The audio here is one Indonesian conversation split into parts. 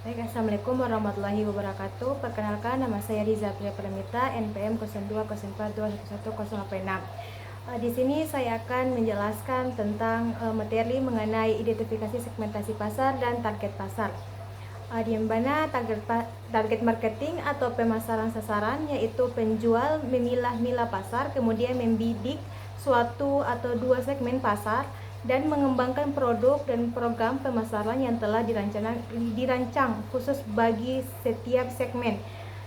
Baik, Assalamualaikum warahmatullahi wabarakatuh. Perkenalkan, nama saya Riza Priya Pramita, NPM 0204211086. Di sini saya akan menjelaskan tentang materi mengenai identifikasi segmentasi pasar dan target pasar. Di mana target marketing atau pemasaran sasaran yaitu penjual memilah-milah pasar, kemudian membidik suatu atau dua segmen pasar dan mengembangkan produk dan program pemasaran yang telah dirancang khusus bagi setiap segmen.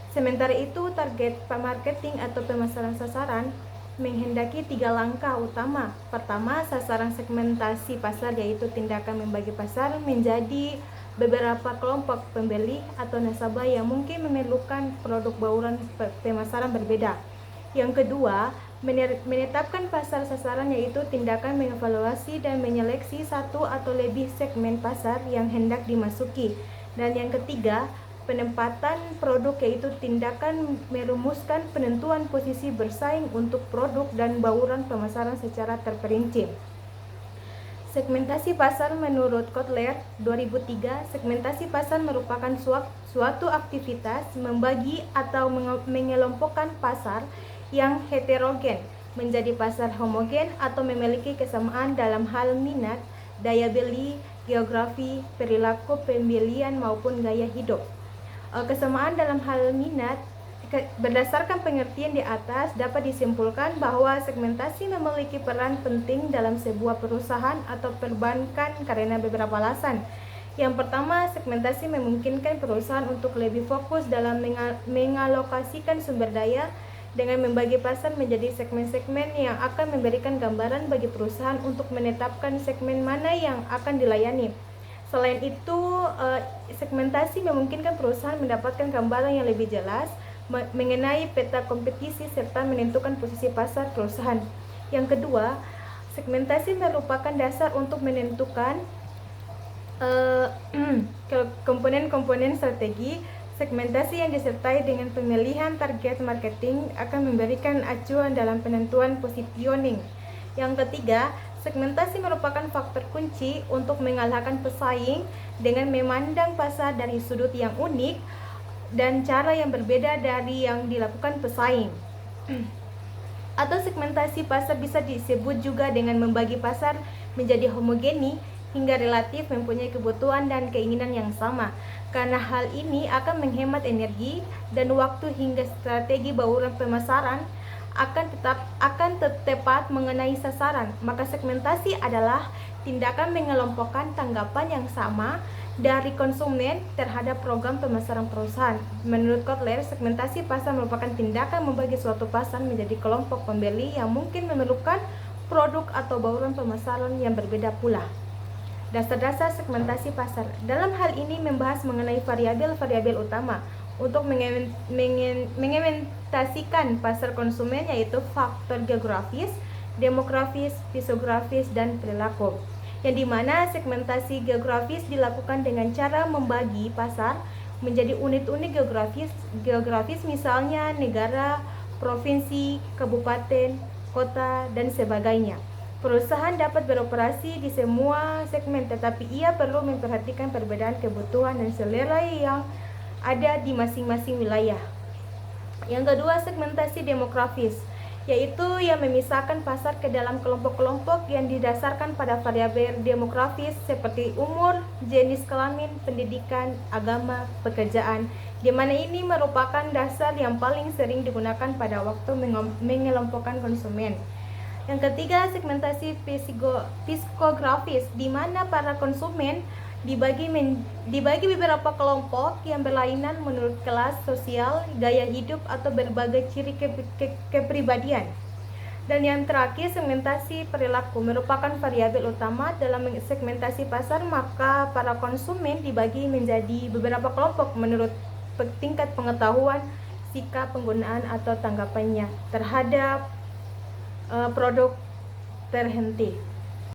Sementara itu, target marketing atau pemasaran sasaran menghendaki 3 langkah utama. Pertama, sasaran segmentasi pasar yaitu tindakan membagi pasar menjadi beberapa kelompok pembeli atau nasabah yang mungkin memerlukan produk bauran pemasaran berbeda. Yang kedua, menetapkan pasar sasaran yaitu tindakan mengevaluasi dan menyeleksi satu atau lebih segmen pasar yang hendak dimasuki. Dan yang ketiga, penempatan produk yaitu tindakan merumuskan penentuan posisi bersaing untuk produk dan bauran pemasaran secara terperinci. Segmentasi pasar menurut Kotler 2003, segmentasi pasar merupakan suatu aktivitas membagi atau mengelompokkan pasar yang heterogen menjadi pasar homogen atau memiliki kesamaan dalam hal minat, daya beli, geografi, perilaku pembelian maupun gaya hidup. Kesamaan dalam hal minat, berdasarkan pengertian di atas dapat disimpulkan bahwa segmentasi memiliki peran penting dalam sebuah perusahaan atau perbankan karena beberapa alasan. Yang pertama, segmentasi memungkinkan perusahaan untuk lebih fokus dalam mengalokasikan sumber daya dengan membagi pasar menjadi segmen-segmen yang akan memberikan gambaran bagi perusahaan untuk menetapkan segmen mana yang akan dilayani. Selain itu, segmentasi memungkinkan perusahaan mendapatkan gambaran yang lebih jelas mengenai peta kompetisi serta menentukan posisi pasar perusahaan. Yang kedua, segmentasi merupakan dasar untuk menentukan komponen strategi. Segmentasi yang disertai dengan pemilihan target marketing akan memberikan acuan dalam penentuan positioning. Yang ketiga, segmentasi merupakan faktor kunci untuk mengalahkan pesaing dengan memandang pasar dari sudut yang unik dan cara yang berbeda dari yang dilakukan pesaing. Atau segmentasi pasar bisa disebut juga dengan membagi pasar menjadi homogeni hingga relatif mempunyai kebutuhan dan keinginan yang sama. Karena hal ini akan menghemat energi dan waktu hingga strategi bauran pemasaran akan tepat mengenai sasaran. Maka segmentasi adalah tindakan mengelompokkan tanggapan yang sama dari konsumen terhadap program pemasaran perusahaan. Menurut Kotler, segmentasi pasar merupakan tindakan membagi suatu pasar menjadi kelompok pembeli yang mungkin memerlukan produk atau bauran pemasaran yang berbeda pula. Dasar-dasar segmentasi pasar. Dalam hal ini membahas mengenai variabel-variabel utama untuk mengimplementasikan pasar konsumen, yaitu faktor geografis, demografis, fisiografis, dan perilaku. Yang dimana segmentasi geografis dilakukan dengan cara membagi pasar menjadi unit-unit geografis, misalnya negara, provinsi, kabupaten, kota, dan sebagainya. Perusahaan dapat beroperasi di semua segmen, tetapi ia perlu memperhatikan perbedaan kebutuhan dan selera yang ada di masing-masing wilayah. Yang kedua, segmentasi demografis, yaitu yang memisahkan pasar ke dalam kelompok-kelompok yang didasarkan pada variabel demografis seperti umur, jenis kelamin, pendidikan, agama, pekerjaan, di mana ini merupakan dasar yang paling sering digunakan pada waktu mengelompokkan konsumen. Yang ketiga, segmentasi psikografis, di mana para konsumen dibagi beberapa kelompok yang berlainan menurut kelas sosial, gaya hidup, atau berbagai ciri kepribadian. Dan yang terakhir, segmentasi perilaku merupakan variabel utama dalam segmentasi pasar, maka para konsumen dibagi menjadi beberapa kelompok menurut tingkat pengetahuan, sikap penggunaan, atau tanggapannya terhadap produk terhenti.